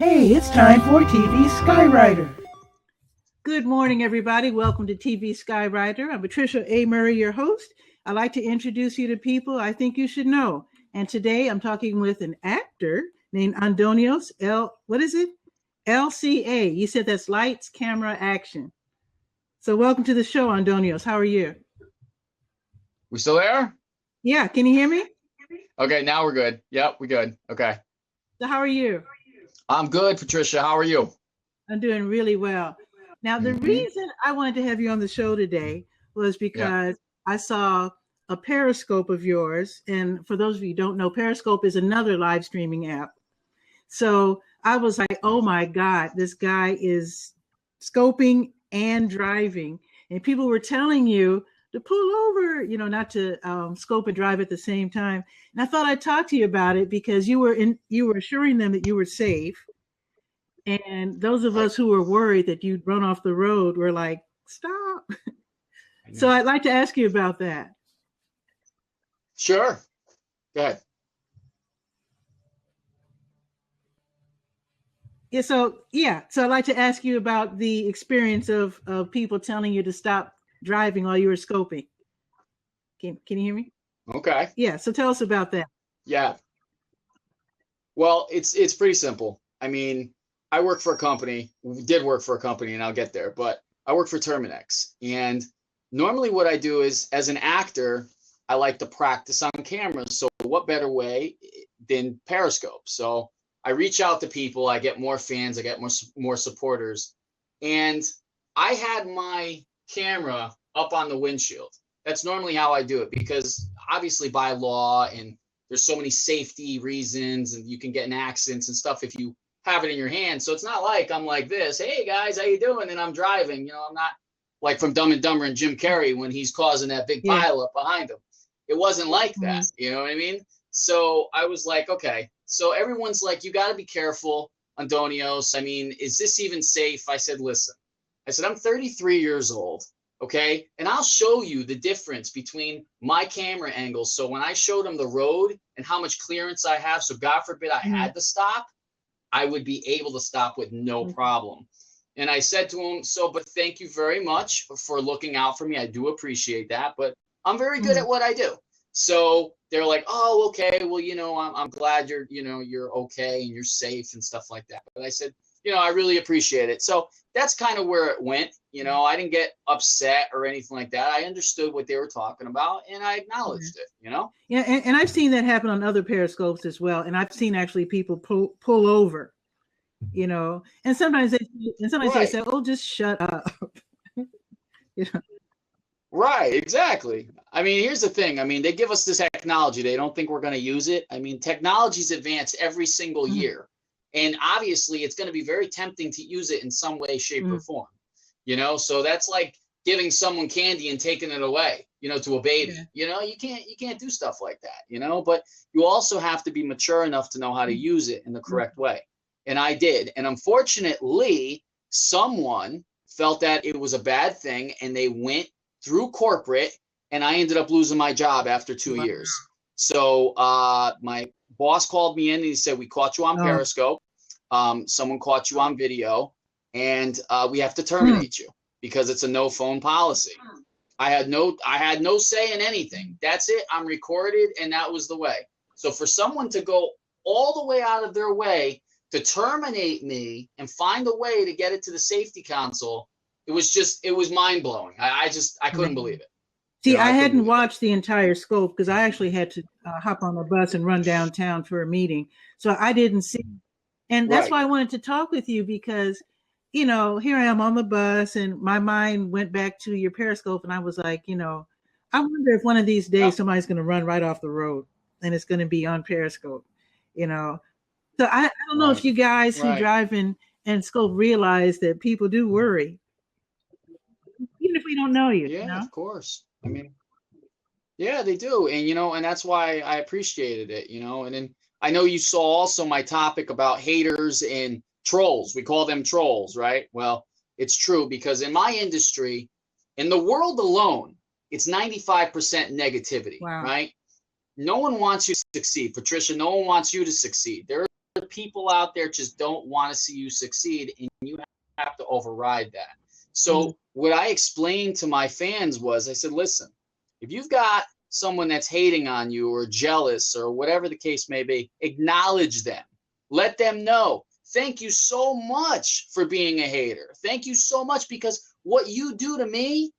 Hey, it's time for TV Skywriter. Good morning, everybody. Welcome to TV Skywriter. I'm Patricia A. Murray, your host. I'd like to introduce you to people I think you should know. And today I'm talking with an actor named Andonios LCA. You said that's lights, camera, action. So welcome to the show, Andonios. How are you? We still there? Yeah, can you hear me? Okay, now we're good. Yep, we're good. Okay. So how are you? I'm good, Patricia. How are you? I'm doing really well. Now, the reason I wanted to have you on the show today was because I saw a Periscope of yours. And for those of you who don't know, Periscope is another live streaming app. So I was like, oh my God, this guy is scoping and driving. And people were telling you to pull over, not to scope and drive at the same time. And I thought I'd talk to you about it because you were assuring them that you were safe. And those of us who were worried that you'd run off the road were like, stop. So I'd like to ask you about that. Sure. Go ahead. So I'd like to ask you about the experience of people telling you to stop driving while you were scoping. Can you hear me? Okay. Yeah. So tell us about that. Yeah. Well, it's pretty simple. I mean, I work for a company, did work for a company, and I'll get there, but I work for Terminex. And normally what I do is, as an actor, I like to practice on camera. So what better way than Periscope? So I reach out to people, I get more fans, I get more supporters. And I had my camera up on the windshield. That's normally how I do it because obviously by law and there's so many safety reasons and you can get in accidents and stuff if you have it in your hand. So it's not like I'm like this, hey guys, how you doing? And I'm driving, I'm not like from Dumb and Dumber and Jim Carrey when he's causing that big pile up behind him. It wasn't like that, you know what I mean? So I was like, okay. So everyone's like, you got to be careful, Andonios. I mean, is this even safe? I said, listen, I'm 33 years old. Okay. And I'll show you the difference between my camera angles. So when I showed him the road and how much clearance I have, so God forbid I had to stop, I would be able to stop with no problem. And I said to him, but thank you very much for looking out for me. I do appreciate that, but I'm very good at what I do. So they're like, oh, okay. Well, I'm glad you're okay and you're safe and stuff like that. But I said, I really appreciate it. So that's kind of where it went. I didn't get upset or anything like that. I understood what they were talking about and I acknowledged it, Yeah. And I've seen that happen on other Periscopes as well. And I've seen actually people pull over, and sometimes they say, oh, just shut up. Right, exactly. I mean, here's the thing. I mean, they give us this technology. They don't think we're going to use it. I mean, technology's advanced every single year. And obviously, it's going to be very tempting to use it in some way, shape, or form. So that's like giving someone candy and taking it away, to a baby. You can't do stuff like that, but you also have to be mature enough to know how to use it in the correct way. And I did. And unfortunately, someone felt that it was a bad thing and they went through corporate, and I ended up losing my job after 2 years. So my boss called me in and he said, we caught you on Periscope. Someone caught you on video, and we have to terminate you because it's a no phone policy. I had no say in anything. That's it. I'm recorded, and that was the way. So for someone to go all the way out of their way to terminate me and find a way to get it to the safety council, it was mind blowing. I couldn't believe it. See, I hadn't watched the entire scope because I actually had to hop on the bus and run downtown for a meeting. So I didn't see. And that's why I wanted to talk with you because, here I am on the bus and my mind went back to your Periscope. And I was like, I wonder if one of these days somebody's going to run right off the road and it's going to be on Periscope, So I don't know if you guys who drive in and scope realize that people do worry. Even if we don't know you. Yeah, of course. I mean, yeah, they do. And, and that's why I appreciated it, and then I know you saw also my topic about haters and trolls. We call them trolls, right? Well, it's true because in my industry, in the world alone, it's 95% negativity, right? No one wants you to succeed. Patricia, no one wants you to succeed. There are people out there just don't want to see you succeed, and you have to override that. So what I explained to my fans was, I said, listen, if you've got someone that's hating on you or jealous or whatever the case may be, acknowledge them. Let them know. Thank you so much for being a hater. Thank you so much, because what you do to me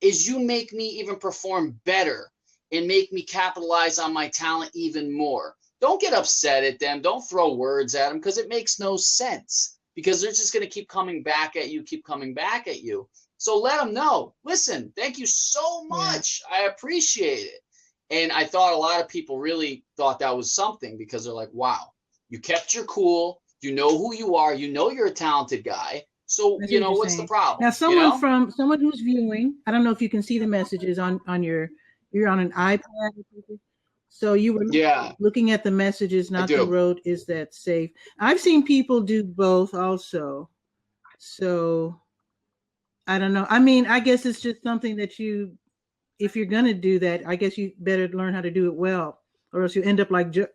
is you make me even perform better and make me capitalize on my talent even more. Don't get upset at them. Don't throw words at them, because it makes no sense, because they're just going to keep coming back at you, keep coming back at you. So let them know, listen, thank you so much. I appreciate it. And I thought a lot of people really thought that was something, because they're like, wow, you kept your cool. You know who you are. You know you're a talented guy. So, you know, what's the problem? Now, someone who's viewing, I don't know if you can see the messages on you're on an iPad. So you were looking at the messages, not the road. Is that safe? I've seen people do both also. So I don't know. I mean, I guess it's just something that if you're going to do that, I guess you better learn how to do it well, or else you end up like George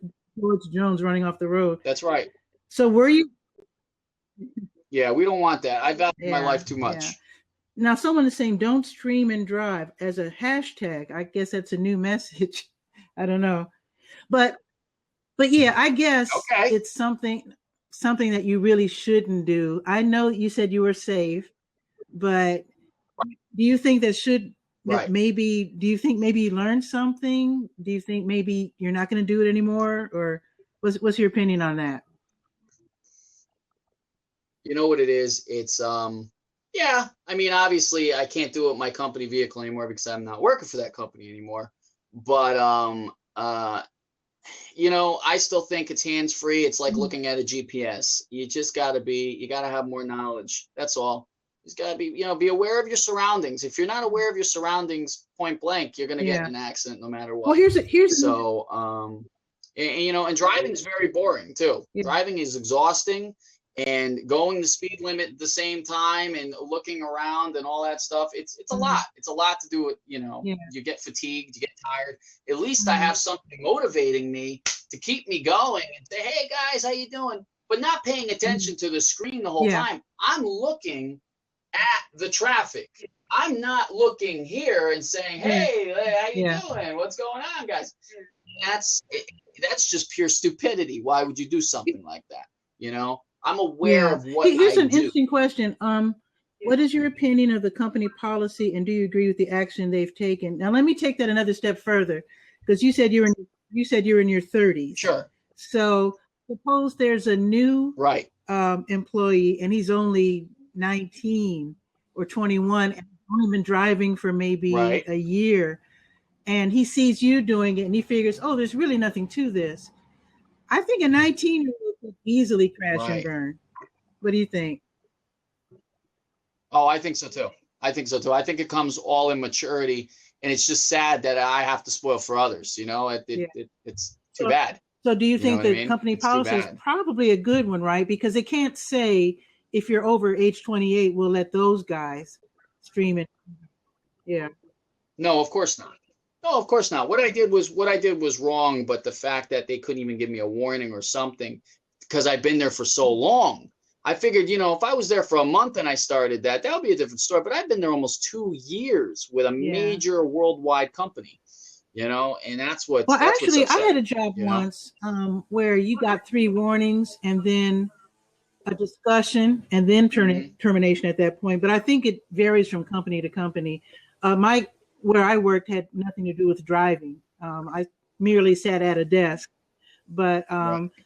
Jones running off the road. That's right. So were you? Yeah, we don't want that. I value my life too much. Yeah. Now, someone is saying, don't stream and drive as a hashtag. I guess that's a new message. I don't know. But yeah, I guess it's something that you really shouldn't do. I know you said you were safe, but do you think maybe you learned something? Do you think maybe you're not going to do it anymore? Or what's your opinion on that? You know what it is? It's, I mean, obviously I can't do it with my company vehicle anymore because I'm not working for that company anymore. But, you know, I still think it's hands-free. It's like looking at a GPS. You just got to have more knowledge. That's all. You just got to be aware of your surroundings. If you're not aware of your surroundings point blank, you're going to get in an accident no matter what. Well, and driving is very boring too. Yeah. Driving is exhausting. And going the speed limit at the same time and looking around and all that stuff, it's a lot. It's a lot to do with, you get fatigued, you get tired. At least I have something motivating me to keep me going and say, hey, guys, how you doing? But not paying attention to the screen the whole time. I'm looking at the traffic. I'm not looking here and saying, hey, how you doing? What's going on, guys? That's just pure stupidity. Why would you do something like that, I'm aware of what Here's an interesting question. What is your opinion of the company policy, and do you agree with the action they've taken? Now, let me take that another step further, because you said you're in your 30s. Sure. So suppose there's a new employee, and he's only 19 or 21, and only been driving for maybe a year, and he sees you doing it, and he figures, oh, there's really nothing to this. I think a 19-year-old could easily crash and burn. What do you think? Oh, I think so too. I think it comes all in maturity, and it's just sad that I have to spoil for others. It's too bad. So do you think the company policy is probably a good one, right? Because it can't say if you're over age 28, we'll let those guys stream it. Yeah. No, of course not. No, of course not. What I did was wrong, but the fact that they couldn't even give me a warning or something, because I've been there for so long, I figured, if I was there for a month and I started that would be a different story. But I've been there almost 2 years with a major worldwide company, and that's what. Well, actually, I had a job once where you got 3 warnings and then a discussion and then termination at that point. But I think it varies from company to company. Where I worked had nothing to do with driving. I merely sat at a desk. But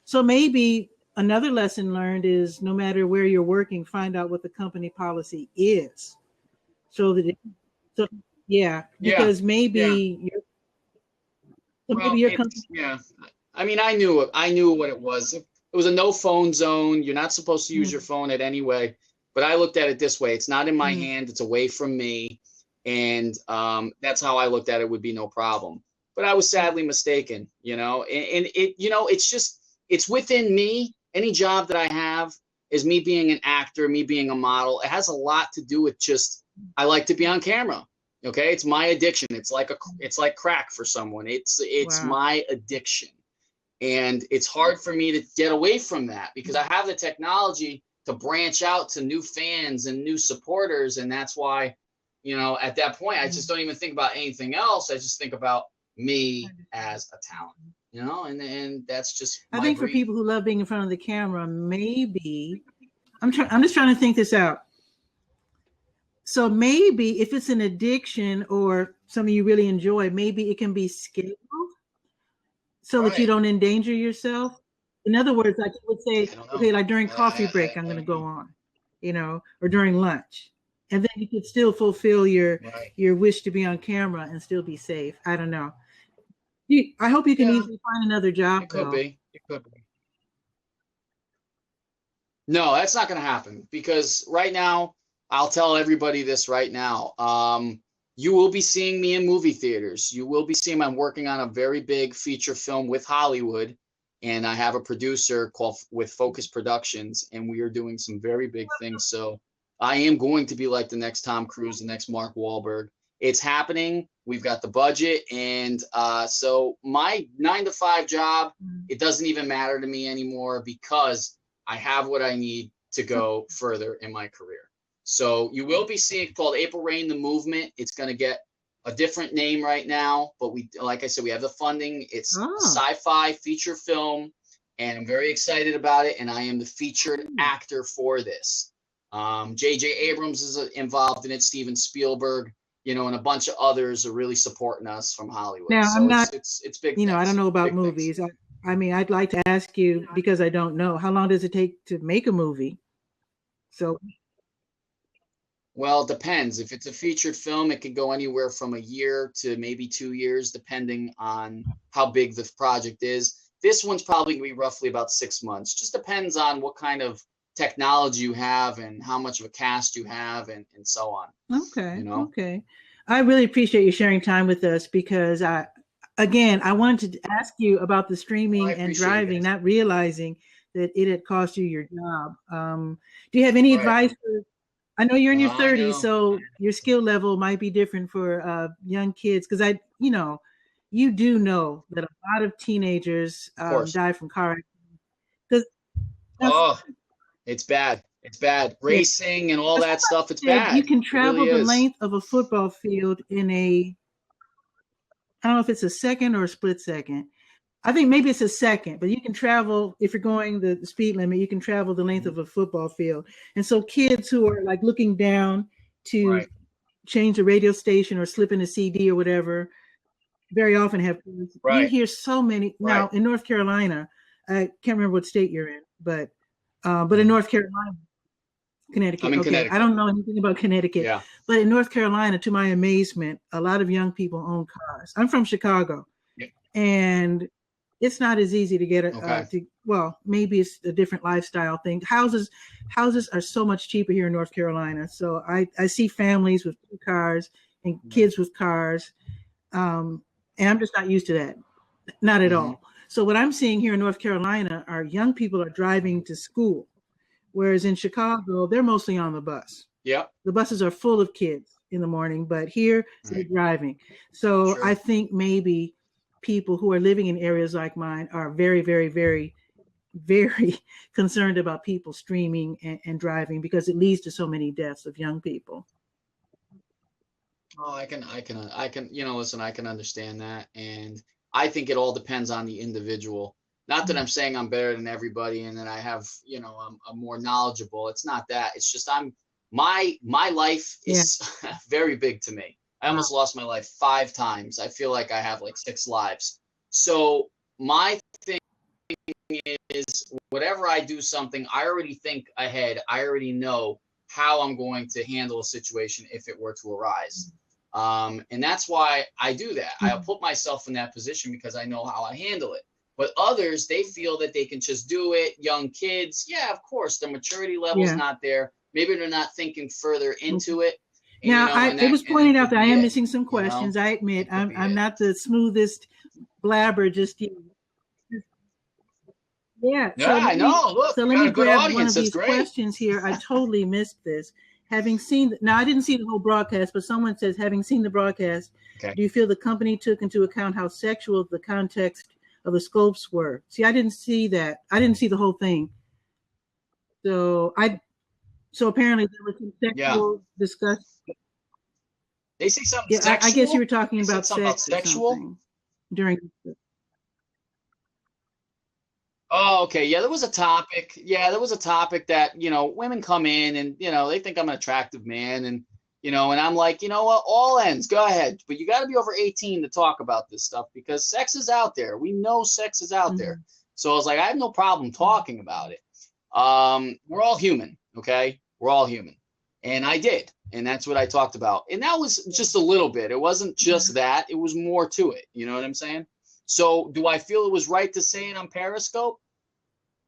so maybe another lesson learned is no matter where you're working, find out what the company policy is. Because maybe your company. Yeah. I mean, I knew what it was. It was a no phone zone. You're not supposed to use your phone at any way. But I looked at it this way. It's not in my hand. It's away from me. And that's how I looked at it, would be no problem. But I was sadly mistaken, and it, it's within me. Any job that I have is me being an actor, me being a model. It has a lot to do with just, I like to be on camera. Okay. It's my addiction. It's like crack for someone. It's my addiction. And it's hard for me to get away from that because I have the technology to branch out to new fans and new supporters. And that's why, you know, at that point, I just don't even think about anything else. I just think about me as a talent, you know, and that's just, I think for people who love being in front of the camera, maybe I'm just trying to think this out. So maybe if it's an addiction or something you really enjoy, maybe it can be scheduled so that you don't endanger yourself. In other words, like you would say, okay, like during coffee break, I'm going to go on, you know, or during lunch. And then you could still fulfill your wish to be on camera and still be safe. I don't know. I hope you can easily find another job. It could be. It could be. No, that's not going to happen because right now, I'll tell everybody this right now. You will be seeing me in movie theaters. You will be seeing me. I'm working on a very big feature film with Hollywood, and I have a producer called with Focus Productions, and we are doing some very big things. So I am going to be like the next Tom Cruise, the next Mark Wahlberg. It's happening. We've got the budget, and so my 9-to-5 job, it doesn't even matter to me anymore because I have what I need to go further in my career. So you will be seeing it called April Rain, the Movement. It's going to get a different name right now, but we, like I said, we have the funding. It's a sci-fi feature film, and I'm very excited about it. And I am the featured actor for this. J.J. Abrams is involved in it. Steven Spielberg, you know, and a bunch of others are really supporting us from Hollywood. Now, so I'm not, it's big. You know, things. I don't know about big movies. I mean, I'd like to ask you because I don't know. How long does it take to make a movie? So. Well, it depends. If it's a featured film, it could go anywhere from a year to maybe 2 years, depending on how big the project is. This one's probably going to be roughly about 6 months. Just depends on what kind of technology you have and how much of a cast you have and so on. Okay. You know? Okay. I really appreciate you sharing time with us because I wanted to ask you about the streaming and driving, not realizing that it had cost you your job. Do you have any advice for, I know you're in your 30s, so your skill level might be different for young kids. Because you do know that a lot of teenagers die from car accidents. It's bad. It's bad. Racing and all that stuff. It's bad. You can travel the length of a football field in I don't know if it's a second or a split second. I think maybe it's a second, but you can travel, if you're going the speed limit, you can travel the length of a football field. And so kids who are like looking down to change the radio station or slip in a CD or whatever, very often have, you hear so many. Now in North Carolina, I can't remember what state you're in, but in North Carolina, Connecticut. I'm in Connecticut. I don't know anything about Connecticut, but in North Carolina, to my amazement, a lot of young people own cars. I'm from Chicago, and it's not as easy to get well, maybe it's a different lifestyle thing. Houses are so much cheaper here in North Carolina. So I see families with 2 cars and kids with cars. And I'm just not used to that. Not at all. So what I'm seeing here in North Carolina are young people are driving to school. Whereas in Chicago, they're mostly on the bus. The buses are full of kids in the morning, but here they're driving. So I think maybe people who are living in areas like mine are very, very, very, very concerned about people streaming and driving because it leads to so many deaths of young people. Oh, I can, listen, I can understand that. And I think it all depends on the individual. Not that I'm saying I'm better than everybody and that I have, I'm more knowledgeable. It's not that. It's just my life is very big to me. I almost lost my life 5 times. I feel like I have like 6 lives. So my thing is whatever I do something, I already think ahead. I already know how I'm going to handle a situation if it were to arise. And that's why I do that. I put myself in that position because I know how I handle it. But others, they feel that they can just do it. Young kids, of course, the maturity level is not there. Maybe they're not thinking further into it. Now, it was pointed out that I am missing some questions. I admit I'm not the smoothest blabber just yet. I know. Look, so let me grab one of these questions here. I totally missed this. Having seen, now I didn't see the whole broadcast, but someone says, having seen the broadcast, do you feel the company took into account how sexual the context of the scopes were. See, I didn't see that. I didn't see the whole thing. So apparently there was some sexual discussion. They say something Yeah, sexual. I guess you were talking about something about sex sexual during. Oh, okay. Yeah, there was a topic. Yeah, there was a topic that, women come in and, they think I'm an attractive man and, and I'm like, you know what, all ends, go ahead. But you got to be over 18 to talk about this stuff because sex is out there. We know sex is out there. So I was like, I have no problem talking about it. We're all human. Okay. We're all human. And I did. And that's what I talked about. And that was just a little bit. It wasn't just that. It was more to it. You know what I'm saying? So do I feel it was right to say it on Periscope?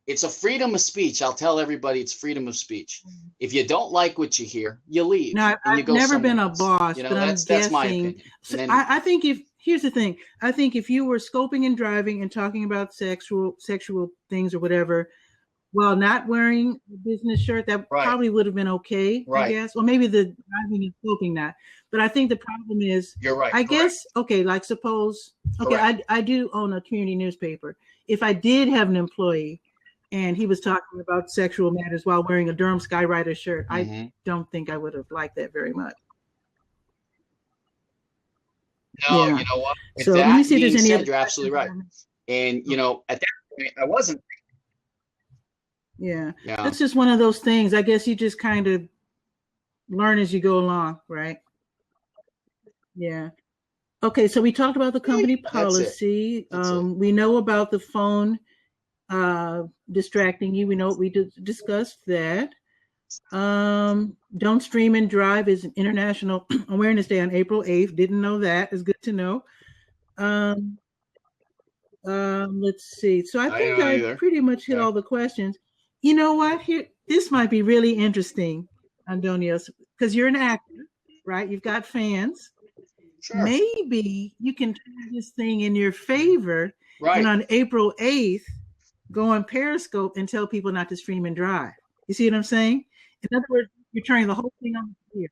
It's a freedom of speech. I'll tell everybody it's freedom of speech. If you don't like what you hear, you leave. Now, I've never been a boss, but that's my opinion. So I think here's the thing. I think if you were scoping and driving and talking about sexual things or whatever, while not wearing a business shirt, that probably would have been okay, I guess. Or maybe the driving and scoping not. But I think the problem is, you're right. I guess, okay, like suppose, I do own a community newspaper. If I did have an employee and he was talking about sexual matters while wearing a Durham Skywriter shirt, I don't think I would have liked that very much. No, you know what? So let me see if there's any other. You're absolutely right. And, at that point, I wasn't. Yeah, that's just one of those things. I guess you just kind of learn as you go along, right? Yeah. Okay, so we talked about the company policy. We know about the phone distracting you. We know we discussed that. Don't stream and drive is an International Awareness Day on April 8th. Didn't know that. It's good to know. Let's see. So I think I pretty much hit all the questions. You know what? Here, this might be really interesting, Andonios, because you're an actor, right? You've got fans. Sure. Maybe you can turn this thing in your favor, and on April 8th, go on Periscope and tell people not to stream and drive. You see what I'm saying? In other words, you're turning the whole thing on its ear.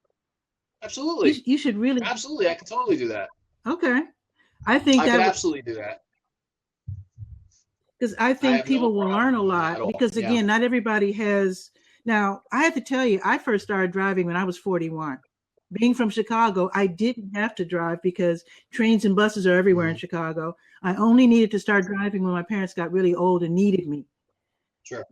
Absolutely. You should really. Absolutely. I can totally do that. Okay. I think I could absolutely do that. Because I think people will learn a lot because, again, not everybody has. Now, I have to tell you, I first started driving when I was 41. Being from Chicago, I didn't have to drive because trains and buses are everywhere in Chicago. I only needed to start driving when my parents got really old and needed me. Sure.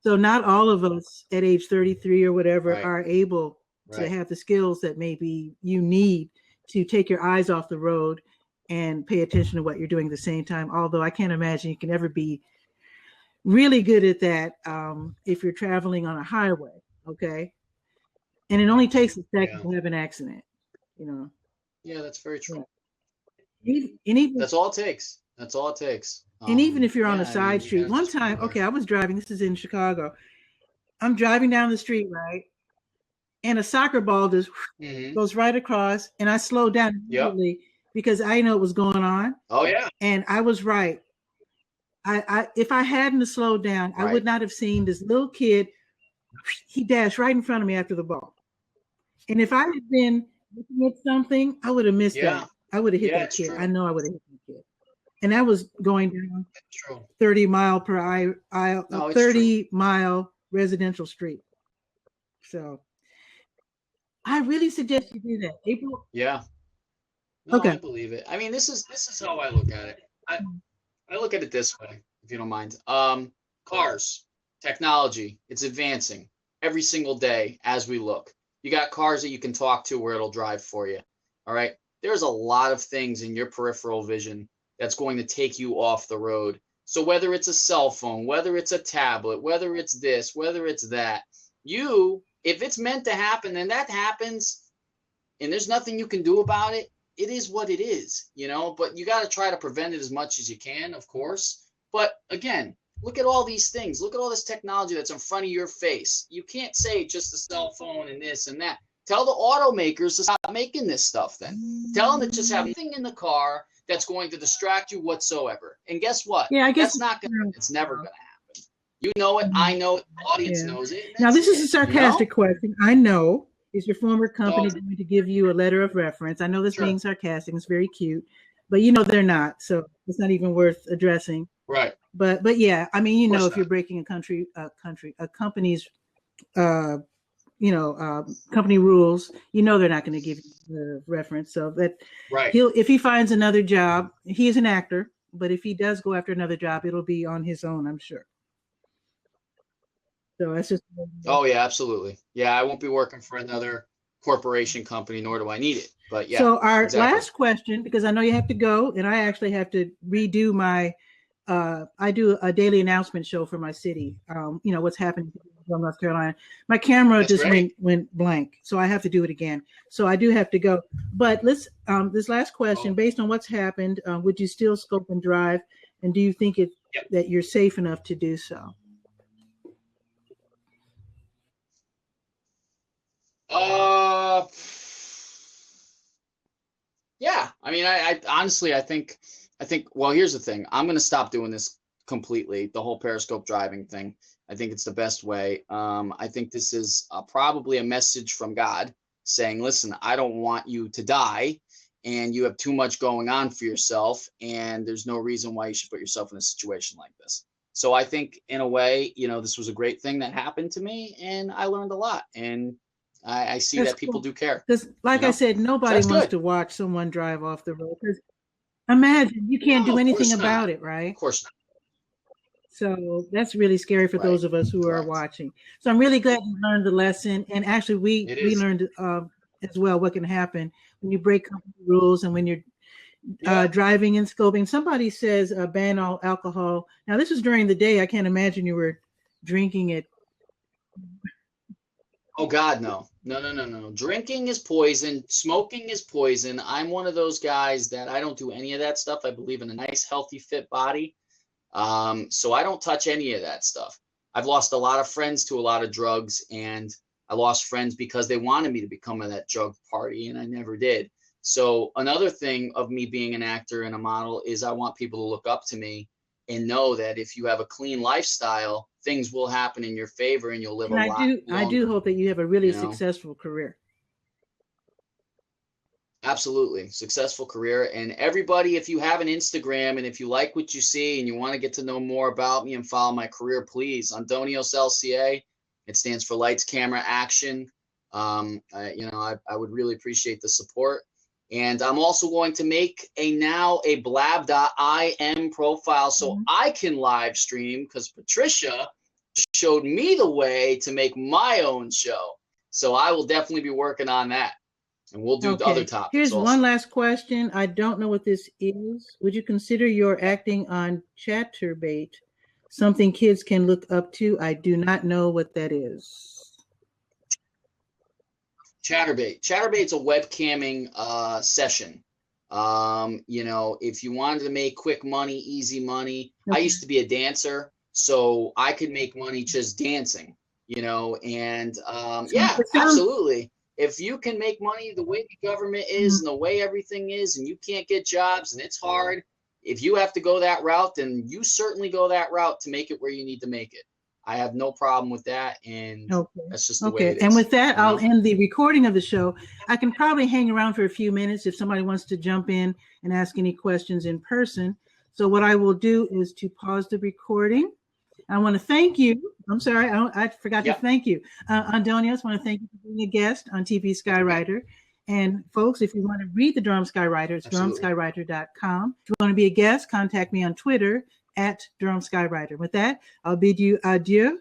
So not all of us at age 33 or whatever are able to have the skills that maybe you need to take your eyes off the road and pay attention to what you're doing at the same time. Although I can't imagine you can ever be really good at that if you're traveling on a highway. Okay. And it only takes a second to have an accident, Yeah, that's very true. And even, that's all it takes. That's all it takes. And even if you're on a side street, one time, I was driving, this is in Chicago. I'm driving down the street, right? And a soccer ball just goes right across, and I slowed down immediately because I know what was going on. Oh, yeah. And I was right. I if I hadn't slowed down, I would not have seen this little kid. He dashed right in front of me after the ball. And if I had been looking at something, I would have missed that. I would have hit that kid. True. I know I would have hit that kid. And that was going down 30 mile per aisle, 30-mile residential street. So I really suggest you do that. April. Yeah. No, I believe it. I mean, this is how I look at it. I look at it this way, if you don't mind. Cars, technology, it's advancing every single day as we look. You got cars that you can talk to where it'll drive for you. All right. There's a lot of things in your peripheral vision that's going to take you off the road. So whether it's a cell phone, whether it's a tablet, whether it's this, whether it's that, if it's meant to happen, then that happens, and there's nothing you can do about it. It is what it is, but you got to try to prevent it as much as you can, of course. But again, look at all these things. Look at all this technology that's in front of your face. You can't say just a cell phone and this and that. Tell the automakers to stop making this stuff then. Tell them to just have anything in the car that's going to distract you whatsoever. And guess what? Yeah, I guess it's never going to happen. You know it. I know it. The audience knows it. Now, this is a sarcastic question. I know. Is your former company going to give you a letter of reference? I know this being sarcastic. It's very cute. but they're not, so it's not even worth addressing. Right. But yeah, I mean, if you're not. breaking a company's company rules, they're not going to give you the reference. So that Right. if he finds another job, he is an actor, but if he does go after another job, it'll be on his own, I'm sure. So that's just. Oh yeah, absolutely. Yeah, I won't be working for another corporation company, nor do I need it. But yeah. So our exactly. last question, because I know you have to go, and I actually have to redo my. I do a daily announcement show for my city. What's happening in North Carolina. My camera That's just great. went blank, so I have to do it again. So I do have to go. But let's this last question, based on what's happened, would you still scope and drive, and do you think that you're safe enough to do so? Yeah. I mean, I honestly, I think. Well, here's the thing. I'm gonna stop doing this completely. The whole Periscope driving thing. I think it's the best way. I think this is probably a message from God saying, "Listen, I don't want you to die, and you have too much going on for yourself, and there's no reason why you should put yourself in a situation like this." So I think, in a way, this was a great thing that happened to me, and I learned a lot. And I see that people do care. Because, like I said, nobody wants to watch someone drive off the road. Because imagine you can't do anything about it, right? Of course not. So that's really scary for those of us who are watching. So I'm really glad you learned the lesson. And actually, we learned as well what can happen when you break company rules and when you're driving and scoping. Somebody says ban all alcohol. Now, this is during the day. I can't imagine you were drinking it. Oh, God, no. No. Drinking is poison. Smoking is poison. I'm one of those guys that I don't do any of that stuff. I believe in a nice, healthy, fit body. So I don't touch any of that stuff. I've lost a lot of friends to a lot of drugs, and I lost friends because they wanted me to become that drug party, and I never did. So another thing of me being an actor and a model is I want people to look up to me and know that if you have a clean lifestyle, things will happen in your favor and you'll live a lot longer. I do hope that you have a really successful career. Absolutely. Successful career. And everybody, if you have an Instagram and if you like what you see and you want to get to know more about me and follow my career, please, Andonios LCA. It stands for Lights, Camera, Action. I would really appreciate the support. And I'm also going to make a blab.im profile so I can live stream, because Patricia showed me the way to make my own show. So I will definitely be working on that. And we'll do the other topics. Here's one last question. I don't know what this is. Would you consider your acting on Chatterbait something kids can look up to? I do not know what that is. Chatterbait's a webcamming session. If you wanted to make quick money, easy money. I used to be a dancer, so I could make money just dancing, absolutely. If you can make money the way the government is and the way everything is, and you can't get jobs and it's hard, if you have to go that route, then you certainly go that route to make it where you need to make it. I have no problem with that, and that's just the way it is. And with that, I'll end the recording of the show. I can probably hang around for a few minutes if somebody wants to jump in and ask any questions in person. So what I will do is to pause the recording. I want to thank you. I'm sorry, I forgot to thank you. Andonios, I want to thank you for being a guest on TV Skywriter. And folks, if you want to read the Durham Skywriter, it's durhamskywriter.com. If you want to be a guest, contact me on Twitter @Durham Skywriter. With that, I'll bid you adieu.